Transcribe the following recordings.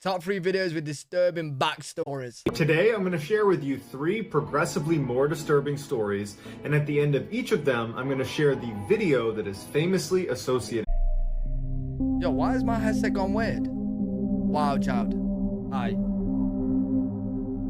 Top 3 videos with disturbing backstories. Today, I'm going to share with you 3 progressively more disturbing stories, and at the end of each of them, I'm going to share the video that is famously associated. Yo, why is my headset gone weird? Wow, child. Hi.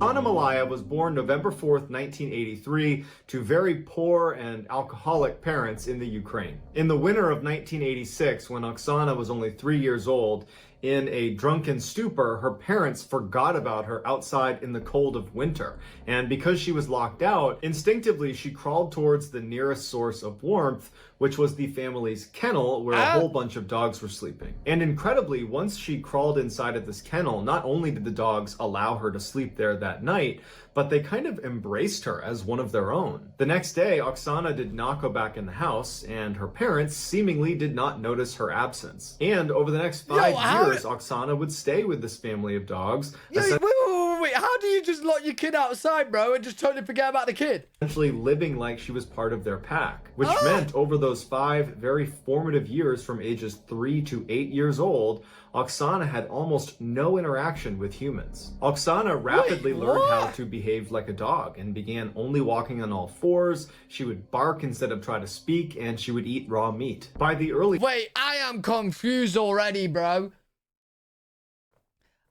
Anna Malaya was born November 4th, 1983, to very poor and alcoholic parents in the Ukraine. In the winter of 1986, when Oksana was only 3 years old, in a drunken stupor, her parents forgot about her outside in the cold of winter. And because she was locked out, instinctively she crawled towards the nearest source of warmth, which was the family's kennel, where a whole bunch of dogs were sleeping. And incredibly, once she crawled inside of this kennel, not only did the dogs allow her to sleep there that night, but they kind of embraced her as one of their own. The next day, Oksana did not go back in the house, and her parents seemingly did not notice her absence. And over the next 5 years, Oksana would stay with this family of dogs. Wait, how do you just lock your kid outside, bro, and just totally forget about the kid? Essentially living like she was part of their pack, which meant over those 5 very formative years from ages 3 to 8 years old, Oksana had almost no interaction with humans. Oksana rapidly learned how to behave like a dog and began only walking on all 4s. She would bark instead of try to speak, and she would eat raw meat. By the early— Wait, I am confused already, bro.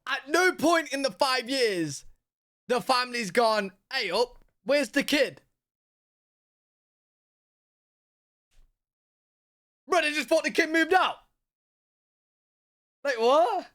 At no point in the 5 years, the family's gone, hey up, where's the kid? Bro, they just thought the kid moved out. Like, what?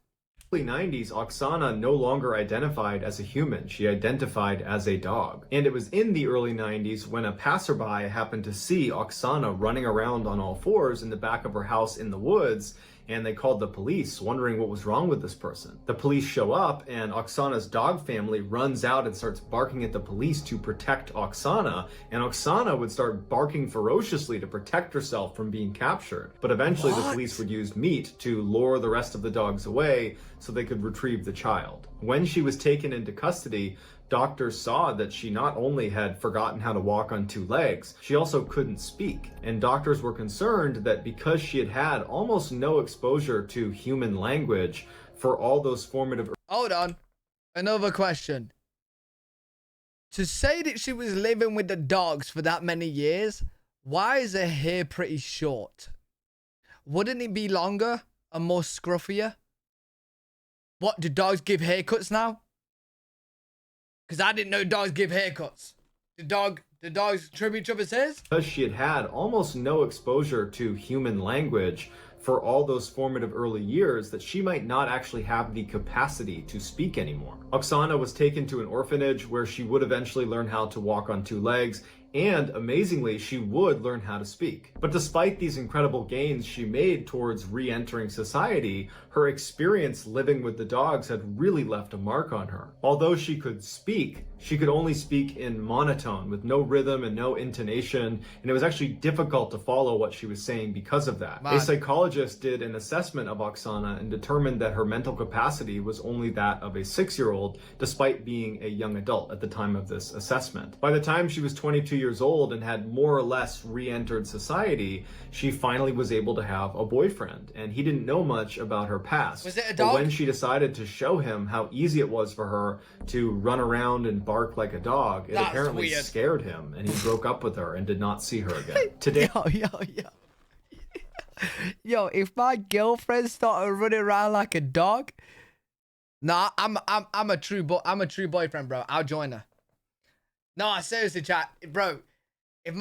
early 90s, Oksana no longer identified as a human. She identified as a dog. And it was in the early 90s when a passerby happened to see Oksana running around on all 4s in the back of her house in the woods, and they called the police, wondering what was wrong with this person. The police show up, and Oksana's dog family runs out and starts barking at the police to protect Oksana, and Oksana would start barking ferociously to protect herself from being captured. But eventually the police would use meat to lure the rest of the dogs away so they could retrieve the child. When she was taken into custody, doctors saw that she not only had forgotten how to walk on 2 legs, she also couldn't speak. And doctors were concerned that because she had had almost no exposure to human language for all those formative— Hold on. Another question. To say that she was living with the dogs for that many years, why is her hair pretty short? Wouldn't it be longer and more scruffier? What, do dogs give haircuts now? Because I didn't know dogs give haircuts. The dogs trim each other's hairs? Because she had had almost no exposure to human language for all those formative early years, that she might not actually have the capacity to speak anymore. Oksana was taken to an orphanage where she would eventually learn how to walk on 2 legs, and amazingly, she would learn how to speak. But despite these incredible gains she made towards re-entering society, her experience living with the dogs had really left a mark on her. Although she could speak, she could only speak in monotone with no rhythm and no intonation, and it was actually difficult to follow what she was saying because of that. A psychologist did an assessment of Oksana and determined that her mental capacity was only that of a 6-year-old, despite being a young adult at the time of this assessment. By the time she was 22 years old and had more or less re-entered society, she finally was able to have a boyfriend, and he didn't know much about her past. Was it a dog? But when she decided to show him how easy it was for her to run around and bark like a dog, it apparently scared him, and he broke up with her and did not see her again. Today— Yo, if my girlfriend started running around like a dog, nah, I'm a true boyfriend, bro. I'll join her. No, seriously, chat, bro. If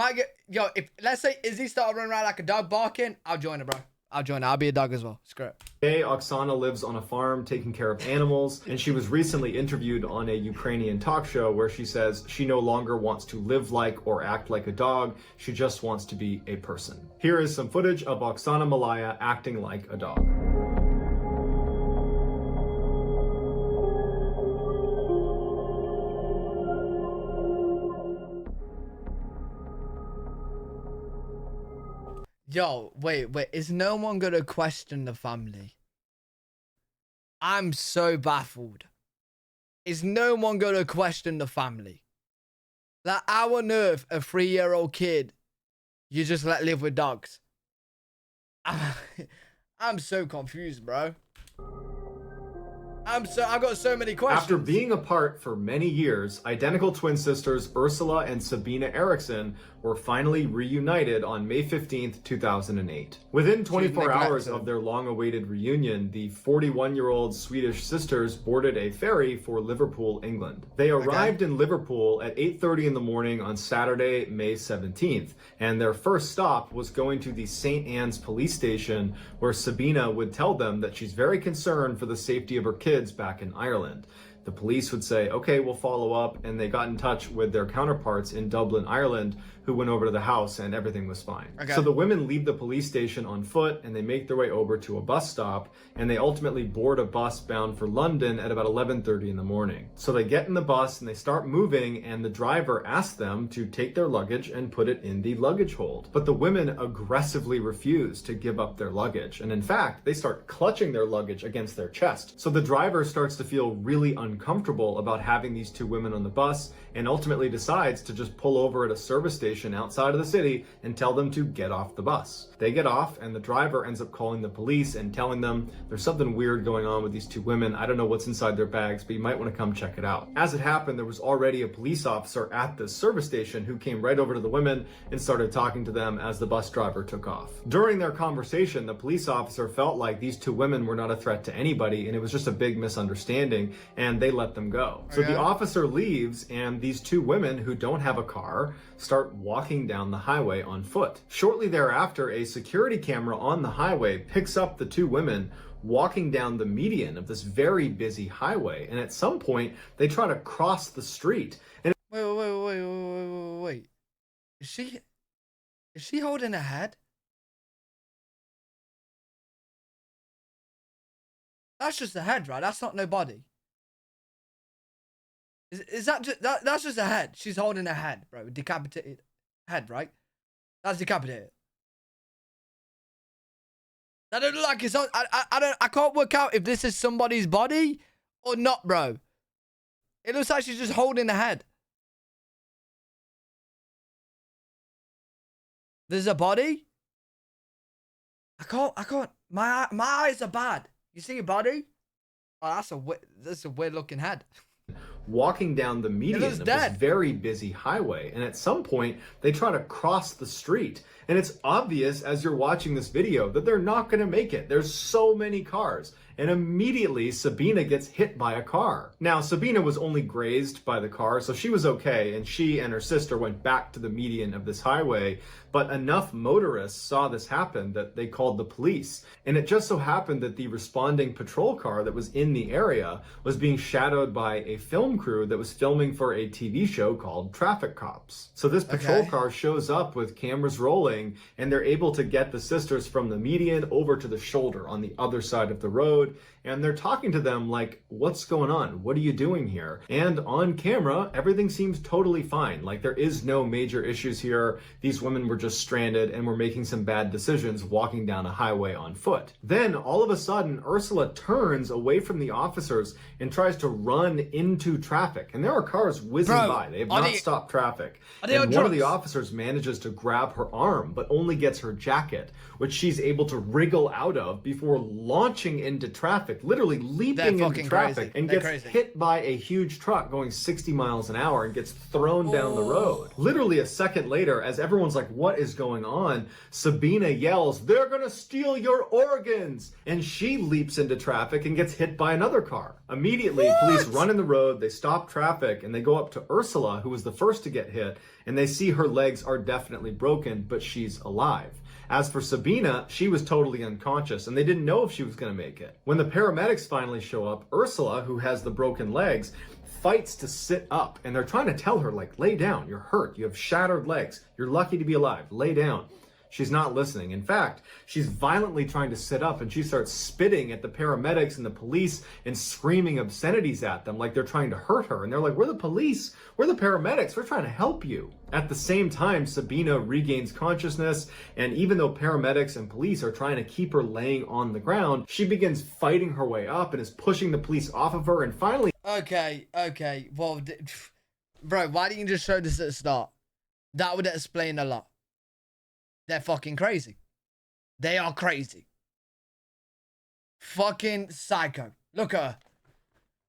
let's say Izzy started running around like a dog barking, I'll join her, bro. I'll join her. I'll be a dog as well. Screw it. Today, Oksana lives on a farm taking care of animals, and she was recently interviewed on a Ukrainian talk show where she says she no longer wants to live like or act like a dog. She just wants to be a person. Here is some footage of Oksana Malaya acting like a dog. Yo, wait, is no one gonna question the family? I'm so baffled. Is no one gonna question the family? Like, how on earth a 3-year-old kid you just let live with dogs? I'm so confused, bro. I've got so many questions. After being apart for many years, identical twin sisters Ursula and Sabina Eriksson were finally reunited on May 15th, 2008. Within 24 hours of their long-awaited reunion, the 41-year-old Swedish sisters boarded a ferry for Liverpool, England. They arrived in Liverpool at 8:30 in the morning on Saturday, May 17th, and their first stop was going to the St. Anne's police station, where Sabina would tell them that she's very concerned for the safety of her kids back in Ireland. The police would say, okay, we'll follow up, and they got in touch with their counterparts in Dublin, Ireland, who went over to the house, and everything was fine. So the women leave the police station on foot, and they make their way over to a bus stop, and they ultimately board a bus bound for London at about 11:30 in the morning. So they get in the bus, and they start moving, and the driver asks them to take their luggage and put it in the luggage hold. But the women aggressively refuse to give up their luggage, and in fact, they start clutching their luggage against their chest. So the driver starts to feel really uncomfortable about having these two women on the bus, and ultimately decides to just pull over at a service station outside of the city and tell them to get off the bus. They get off, and the driver ends up calling the police and telling them there's something weird going on with these two women. I don't know what's inside their bags, but you might want to come check it out. As it happened, there was already a police officer at the service station who came right over to the women and started talking to them as the bus driver took off. During their conversation, the police officer felt like these two women were not a threat to anybody, and it was just a big misunderstanding, and they let them go. So the officer leaves, and these two women who don't have a car start walking down the highway on foot. Shortly thereafter, a security camera on the highway picks up the two women walking down the median of this very busy highway, and at some point they try to cross the street. And Wait. Is she holding her head? That's just the head, right? That's not no body. Is that just that's just a head? She's holding her head, bro. Decapitated head, right? That's decapitated. That don't look like it's on. I can't work out if this is somebody's body or not, bro. It looks like she's just holding the head. There's a body. I can't. My eyes are bad. You see a body? Oh, that's a weird looking head. Walking down the median of this very busy highway, and at some point they try to cross the street, and it's obvious as you're watching this video that they're not going to make it. There's so many cars, and immediately Sabina gets hit by a car. Now, Sabina was only grazed by the car, so she was okay, and she and her sister went back to the median of this highway, but enough motorists saw this happen that they called the police. And it just so happened that the responding patrol car that was in the area was being shadowed by a film crew that was filming for a TV show called Traffic Cops. So this patrol car shows up with cameras rolling, and they're able to get the sisters from the median over to the shoulder on the other side of the road, and they're talking to them like, what's going on? What are you doing here? And on camera, everything seems totally fine. Like, there is no major issues here. These women were just stranded and were making some bad decisions walking down a highway on foot. Then all of a sudden, Ursula turns away from the officers and tries to run into traffic. And there are cars whizzing by. They have not stopped traffic. And one of the officers manages to grab her arm, but only gets her jacket, which she's able to wriggle out of before launching into traffic, literally leaping into traffic, and gets hit by a huge truck going 60 miles an hour and gets thrown down the road. Literally a second later, as everyone's like, what is going on? Sabina yells, they're gonna steal your organs! And she leaps into traffic and gets hit by another car. Immediately, police run in the road, they stop traffic, and they go up to Ursula, who was the first to get hit, and they see her legs are definitely broken, but she's alive. As for Sabina, she was totally unconscious, and they didn't know if she was going to make it. When the paramedics finally show up, Ursula, who has the broken legs, fights to sit up, and they're trying to tell her, like, lay down, you're hurt, you have shattered legs, you're lucky to be alive, lay down. She's not listening. In fact, she's violently trying to sit up, and she starts spitting at the paramedics and the police and screaming obscenities at them like they're trying to hurt her. And they're like, we're the police, we're the paramedics, we're trying to help you. At the same time, Sabina regains consciousness, and even though paramedics and police are trying to keep her laying on the ground, she begins fighting her way up and is pushing the police off of her, and finally... Okay. Well, bro, why didn't you just show this at the start? That would explain a lot. They're fucking crazy. They are crazy. Fucking psycho. Look at her.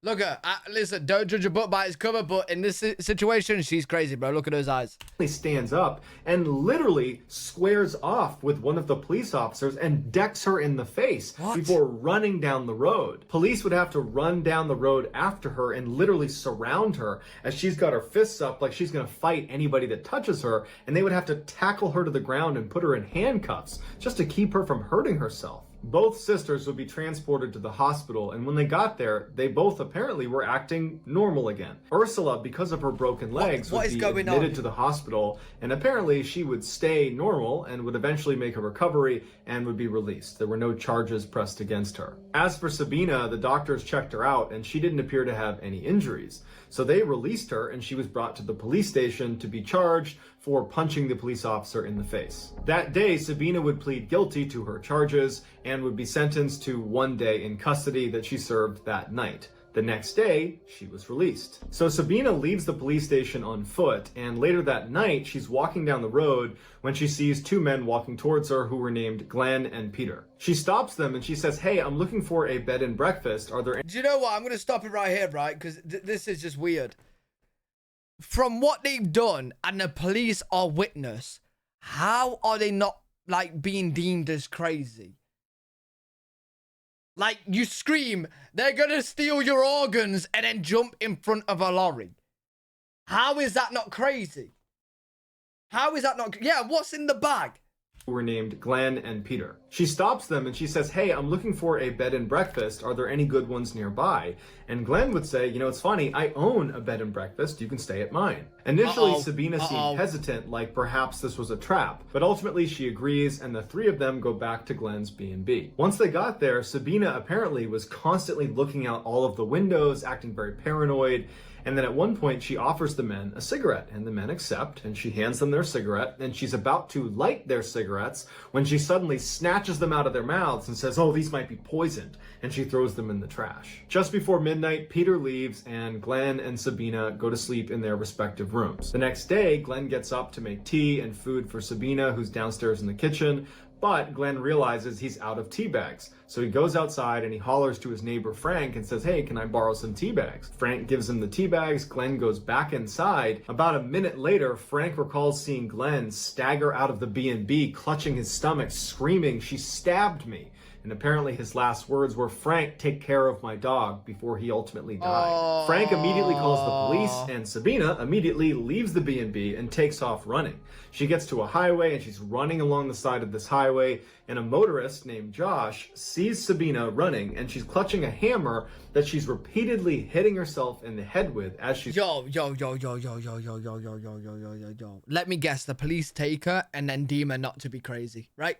Look at her. Listen, don't judge a book by its cover, but in this situation, she's crazy, bro. Look at those eyes. He stands up and literally squares off with one of the police officers and decks her in the face before running down the road. Police would have to run down the road after her and literally surround her as she's got her fists up like she's going to fight anybody that touches her, and they would have to tackle her to the ground and put her in handcuffs just to keep her from hurting herself. Both sisters would be transported to the hospital, and when they got there, they both apparently were acting normal again. Ursula, because of her broken legs, would be admitted to the hospital, and apparently she would stay normal and would eventually make a recovery and would be released. There were no charges pressed against her. As for Sabina, the doctors checked her out, and she didn't appear to have any injuries. So they released her, and she was brought to the police station to be charged for punching the police officer in the face. That day, Sabina would plead guilty to her charges and would be sentenced to 1 day in custody that she served that night. The next day, she was released. So Sabina leaves the police station on foot, and later that night, she's walking down the road when she sees two men walking towards her who were named Glenn and Peter. She stops them and she says, "Hey, I'm looking for a bed and breakfast. Are there any..." Do you know what? I'm going to stop it right here, right? Because this is just weird. From what they've done and the police are witness, how are they not, like, being deemed as crazy? Like, you scream, they're gonna steal your organs and then jump in front of a lorry. How is that not crazy? How is that not... Yeah, what's in the bag? Were named Glenn and Peter. She stops them and she says, "Hey, I'm looking for a bed and breakfast. Are there any good ones nearby?" And Glenn would say, "You know, it's funny. I own a bed and breakfast. You can stay at mine." Initially, Sabina seemed hesitant, like perhaps this was a trap, but ultimately she agrees, and the three of them go back to Glenn's B&B. Once they got there, Sabina apparently was constantly looking out all of the windows, acting very paranoid. And then at one point, she offers the men a cigarette, and the men accept, and she hands them their cigarette, and she's about to light their cigarettes when she suddenly snatches them out of their mouths and says, "Oh, these might be poisoned," and she throws them in the trash. Just before midnight, Peter leaves, and Glenn and Sabina go to sleep in their respective rooms. The next day, Glenn gets up to make tea and food for Sabina, who's downstairs in the kitchen, but Glenn realizes he's out of tea bags. So he goes outside and he hollers to his neighbor Frank and says, "Hey, can I borrow some tea bags?" Frank gives him the tea bags. Glenn goes back inside. About a minute later, Frank recalls seeing Glenn stagger out of the B&B, clutching his stomach, screaming, "She stabbed me." And apparently his last words were, "Frank, take care of my dog," before he ultimately died. Frank immediately calls the police, and Sabina immediately leaves the B&B and takes off running. She gets to a highway and she's running along the side of this highway, and a motorist named Josh sees Sabina running, and she's clutching a hammer that she's repeatedly hitting herself in the head with as she's... Yo. Let me guess, the police take her and then deem her not to be crazy. Right.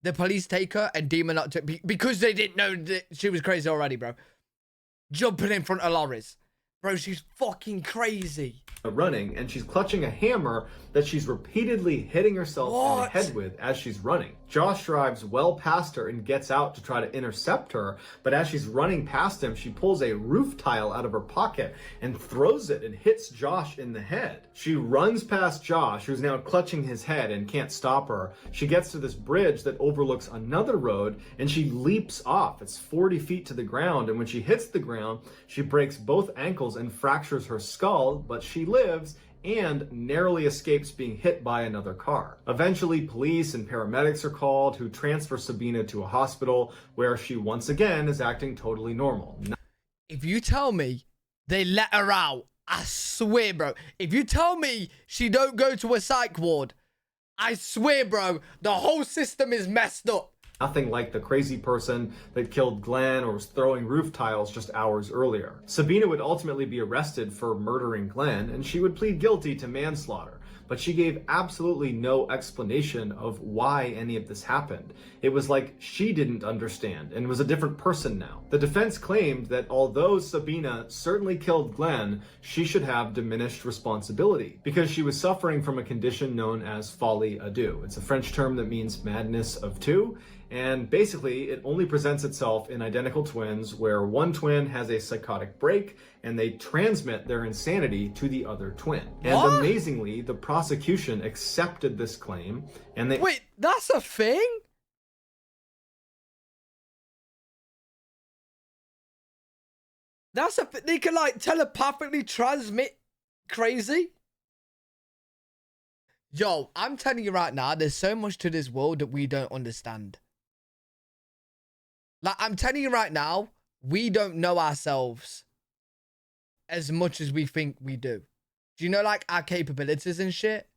The police take her and deem her not to be... Because they didn't know that she was crazy already, bro. Jumping in front of lorries. Bro, she's fucking crazy. Running, and she's clutching a hammer that she's repeatedly hitting herself in the head with as she's running. Josh drives well past her and gets out to try to intercept her, but as she's running past him, she pulls a roof tile out of her pocket and throws it and hits Josh in the head. She runs past Josh, who's now clutching his head and can't stop her. She gets to this bridge that overlooks another road, and she leaps off. It's 40 feet to the ground, and when she hits the ground, she breaks both ankles and fractures her skull, but she lives and narrowly escapes being hit by another car. Eventually, police and paramedics are called, who transfer Sabina to a hospital where she once again is acting totally normal. If you tell me they let her out, I swear, bro. If you tell me she don't go to a psych ward, I swear, bro, the whole system is messed up. Nothing like the crazy person that killed Glenn or was throwing roof tiles just hours earlier. Sabina would ultimately be arrested for murdering Glenn, and she would plead guilty to manslaughter. But she gave absolutely no explanation of why any of this happened. It was like she didn't understand and was a different person now. The defense claimed that although Sabina certainly killed Glenn, she should have diminished responsibility because she was suffering from a condition known as folie à deux. It's a French term that means madness of two. And basically, it only presents itself in identical twins where one twin has a psychotic break and they transmit their insanity to the other twin. And amazingly, the prosecution accepted this claim and they... Wait, that's a thing? That's a they can like telepathically transmit crazy. Yo, I'm telling you right now, there's so much to this world that we don't understand. Like, I'm telling you right now, we don't know ourselves as much as we think we do. Do you know, like, our capabilities and shit?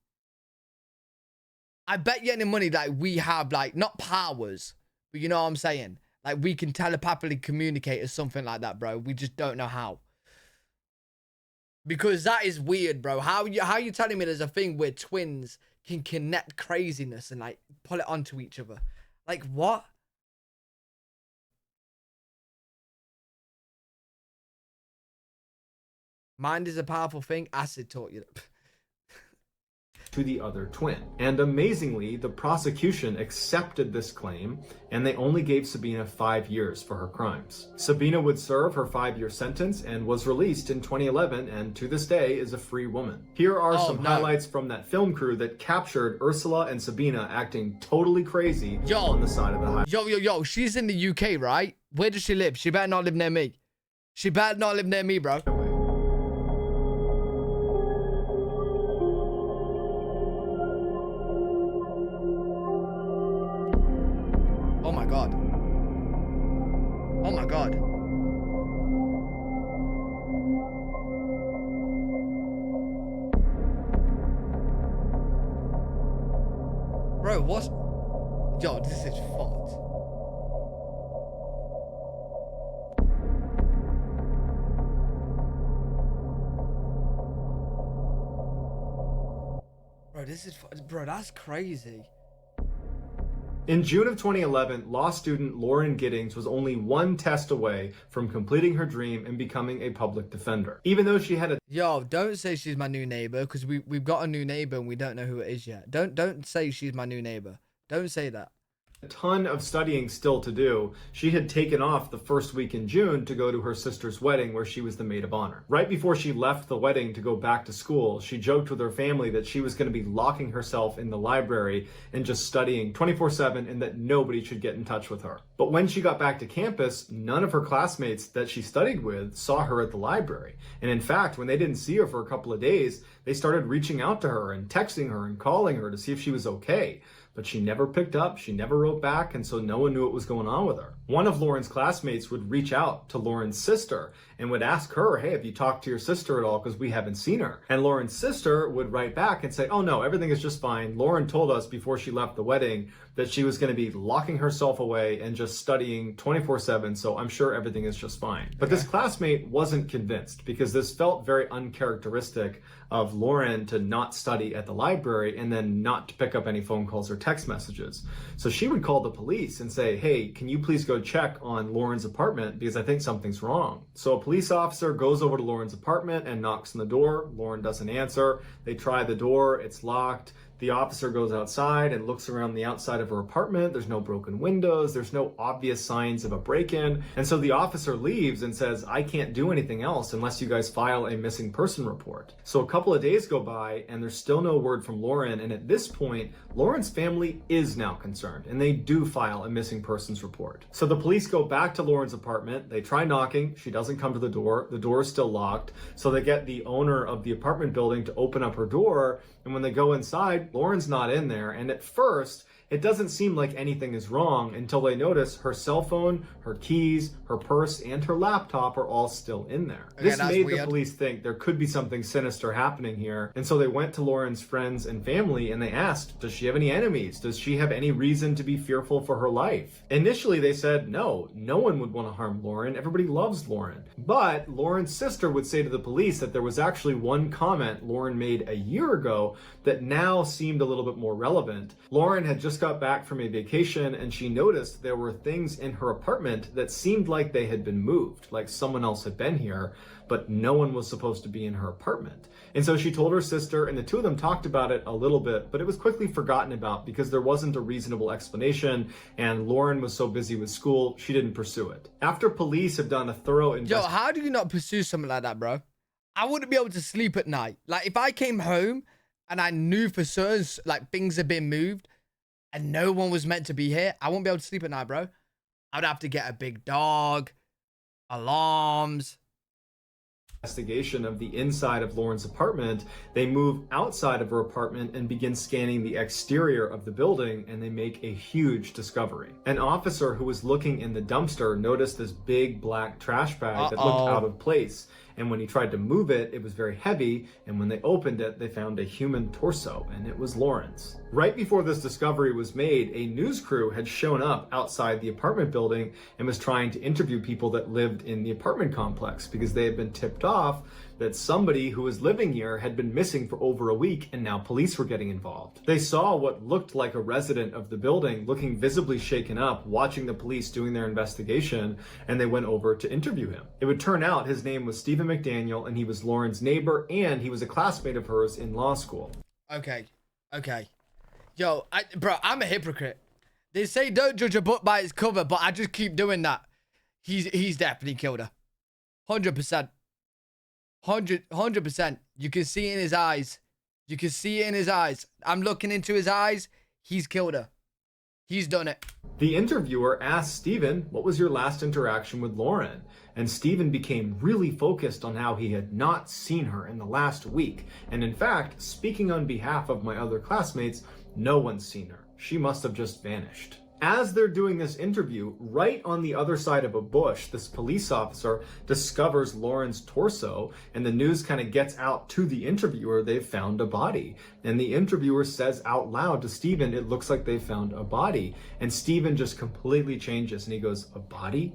I bet you any money, like, we have, like, not powers, but you know what I'm saying? Like, we can telepathically communicate or something like that, bro. We just don't know how. Because that is weird, bro. How you telling me there's a thing where twins can connect craziness and, like, pull it onto each other? Like, what? Mind is a powerful thing. Acid taught you that. To the other twin. And amazingly, the prosecution accepted this claim, and they only gave Sabina 5 years for her crimes. Sabina would serve her 5-year sentence and was released in 2011, and to this day is a free woman. Here are some highlights from that film crew that captured Ursula and Sabina acting totally crazy on the side of the highway. Yo, she's in the UK, right? Where does she live? She better not live near me. She better not live near me, bro. Oh my god. Oh my god. Bro, what? Yo, this is fucked. Bro, that's crazy. In June of 2011, law student Lauren Giddings was only one test away from completing her dream and becoming a public defender. Even though she had a Yo, don't say she's my new neighbor, because we've got a new neighbor and we don't know who it is yet. Don't say she's my new neighbor. Don't say that. ton of studying still to do, she had taken off the first week in June to go to her sister's wedding where she was the maid of honor. Right before she left the wedding to go back to school, she joked with her family that she was going to be locking herself in the library and just studying 24/7 and that nobody should get in touch with her. But when she got back to campus, none of her classmates that she studied with saw her at the library. And in fact, when they didn't see her for a couple of days, they started reaching out to her and texting her and calling her to see if she was okay. But she never picked up, she never wrote back, and so no one knew what was going on with her. One of Lauren's classmates would reach out to Lauren's sister and would ask her, hey, have you talked to your sister at all, because we haven't seen her? And Lauren's sister would write back and say, oh no, everything is just fine. Lauren told us before she left the wedding that she was going to be locking herself away and just studying 24/7, so I'm sure everything is just fine. But this classmate wasn't convinced, because this felt very uncharacteristic of Lauren to not study at the library and then not to pick up any phone calls or text messages. So she would call the police and say, hey, can you please go check on Lauren's apartment, because I think something's wrong. So a police officer goes over to Lauren's apartment and knocks on the door. Lauren doesn't answer. They try the door, it's locked. The officer goes outside and looks around the outside of her apartment. There's no broken windows. There's no obvious signs of a break-in. And so the officer leaves and says, I can't do anything else unless you guys file a missing person report. So a couple of days go by and there's still no word from Lauren. And at this point, Lauren's family is now concerned and they do file a missing persons report. So the police go back to Lauren's apartment. They try knocking. She doesn't come to the door. The door is still locked. So they get the owner of the apartment building to open up her door. And when they go inside, Lauren's not in there. And at first, it doesn't seem like anything is wrong until they notice her cell phone, her keys, her purse, and her laptop are all still in there. Okay, this made the police think there could be something sinister happening here. And so they went to Lauren's friends and family and they asked, does she have any enemies? Does she have any reason to be fearful for her life? Initially, they said, no one would want to harm Lauren. Everybody loves Lauren. But Lauren's sister would say to the police that there was actually one comment Lauren made a year ago that now seemed a little bit more relevant. Lauren had just got back from a vacation and she noticed there were things in her apartment that seemed like they had been moved, like someone else had been here, but no one was supposed to be in her apartment. And so she told her sister, and the two of them talked about it a little bit, but it was quickly forgotten about because there wasn't a reasonable explanation and Lauren was so busy with school, she didn't pursue it. After police have done a thorough investigation. Yo, how do you not pursue something like that, bro? I wouldn't be able to sleep at night. Like, if I came home and I knew for certain, like, things had been moved and no one was meant to be here, I wouldn't be able to sleep at night, bro. I would have to get a big dog, alarms, investigation of the inside of Lauren's apartment, they move outside of her apartment and begin scanning the exterior of the building, and they make a huge discovery. An officer who was looking in the dumpster noticed this big black trash bag that looked out of place. And when he tried to move it, it was very heavy, and when they opened it, they found a human torso, and it was Lauren's. Right before this discovery was made, a news crew had shown up outside the apartment building and was trying to interview people that lived in the apartment complex because they had been tipped off that somebody who was living here had been missing for over a week, and now police were getting involved. They saw what looked like a resident of the building looking visibly shaken up, watching the police doing their investigation, and they went over to interview him. It would turn out his name was Stephen McDaniel, and he was Lauren's neighbor, and he was a classmate of hers in law school. Okay. Yo, bro, I'm a hypocrite. They say don't judge a book by its cover, but I just keep doing that. He's definitely killed her. 100%. 100%. You can see it in his eyes. You can see it in his eyes. I'm looking into his eyes. He's killed her. He's done it. The interviewer asked Stephen, what was your last interaction with Lauren? And Stephen became really focused on how he had not seen her in the last week. And in fact, speaking on behalf of my other classmates, no one's seen her. She must have just vanished. As they're doing this interview, right on the other side of a bush, this police officer discovers Lauren's torso, and the news kind of gets out to the interviewer, they've found a body. And the interviewer says out loud to Stephen, it looks like they found a body. And Stephen just completely changes, and he goes, a body?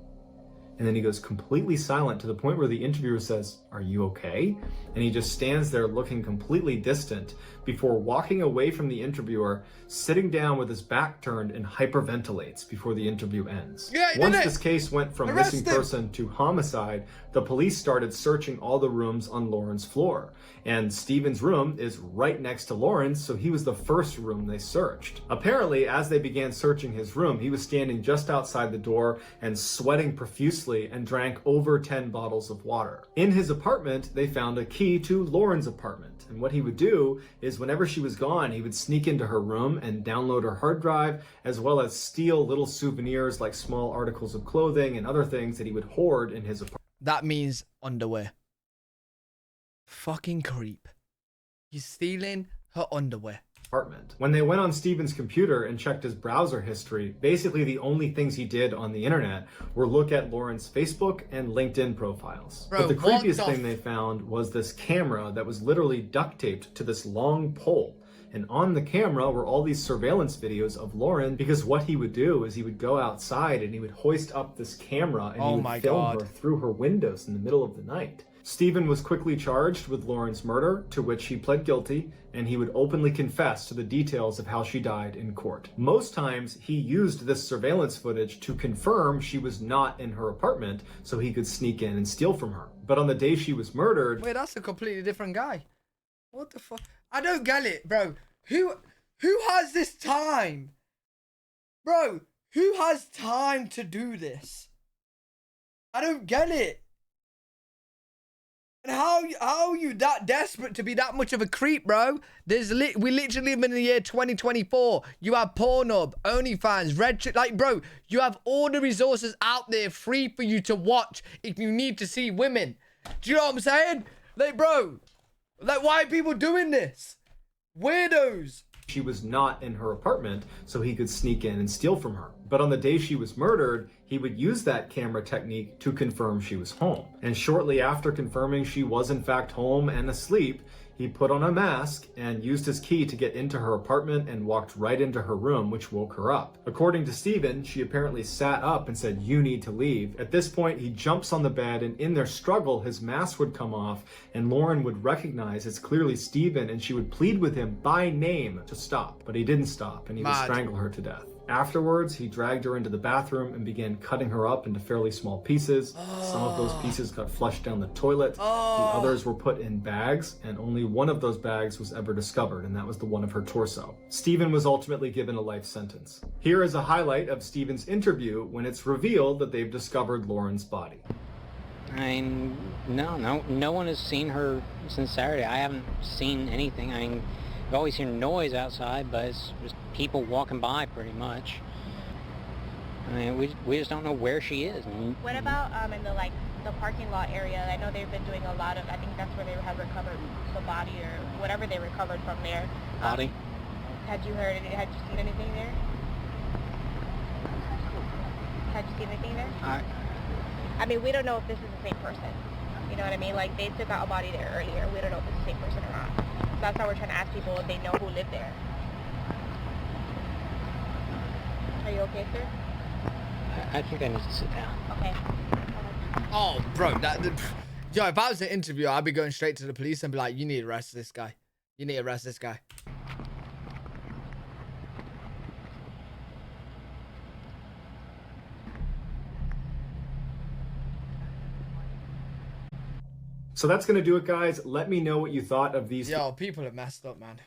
And then he goes completely silent to the point where the interviewer says, are you okay? And he just stands there looking completely distant before walking away from the interviewer, sitting down with his back turned, and hyperventilates before the interview ends. Yeah, Once this case went from missing person to homicide, the police started searching all the rooms on Lauren's floor. And Stephen's room is right next to Lauren's, so he was the first room they searched. Apparently, as they began searching his room, he was standing just outside the door and sweating profusely and drank over 10 bottles of water. In his apartment, they found a key to Lauren's apartment. And what he would do is whenever she was gone, he would sneak into her room and download her hard drive, as well as steal little souvenirs like small articles of clothing and other things that he would hoard in his apartment. That means underwear. Fucking creep. He's stealing her underwear. When they went on Stephen's computer and checked his browser history, basically the only things he did on the internet were look at Lauren's Facebook and LinkedIn profiles. Bro, but the creepiest thing they found was this camera that was literally duct taped to this long pole. And on the camera were all these surveillance videos of Lauren, because what he would do is he would go outside and he would hoist up this camera and he would film her through her windows in the middle of the night. Stephen was quickly charged with Lauren's murder, to which he pled guilty, and he would openly confess to the details of how she died in court. Most times, he used this surveillance footage to confirm she was not in her apartment so he could sneak in and steal from her. But on the day she was murdered... Wait, that's a completely different guy. What the fuck? I don't get it, bro. Who has this time? Bro, who has time to do this? I don't get it. And how are you that desperate to be that much of a creep, bro? We literally live in the year 2024. You have Pornhub, OnlyFans, Red, like, bro, you have all the resources out there free for you to watch if you need to see women. Do you know what I'm saying? Like, bro, like, why are people doing this? Weirdos. She was not in her apartment, so he could sneak in and steal from her. But on the day she was murdered, he would use that camera technique to confirm she was home. And shortly after confirming she was in fact home and asleep, he put on a mask and used his key to get into her apartment and walked right into her room, which woke her up. According to Stephen, she apparently sat up and said, "You need to leave." At this point, he jumps on the bed, and in their struggle, his mask would come off, and Lauren would recognize it's clearly Stephen, and she would plead with him by name to stop. But he didn't stop, and he would strangle her to death. Afterwards, he dragged her into the bathroom and began cutting her up into fairly small pieces. Some of those pieces got flushed down the toilet. The others were put in bags, and only one of those bags was ever discovered, and that was the one of her torso. Stephen was ultimately given a life sentence. Here is a highlight of Stephen's interview when it's revealed that they've discovered Lauren's body. I mean, no one has seen her since Saturday. I haven't seen anything. I mean, I've always heard noise outside, but it's just people walking by pretty much. I mean, we just don't know where she is. What about in the the parking lot area. I know they've been doing a lot of, I think that's where they have recovered the body or whatever they recovered from there. Body? Had you seen anything there? Had you seen anything there? I mean, we don't know if this is the same person. You know what I mean? Like, they took out a body there earlier. We don't know if it's the same person or not. So that's why we're trying to ask people if they know who lived there. Are you okay, sir? I think I need to sit down. Okay. Oh, bro, yo, if I was an interviewer, I'd be going straight to the police and be like, you need to arrest this guy. You need to arrest this guy. So that's going to do it, guys. Let me know what you thought of these. Yo, people are messed up, man.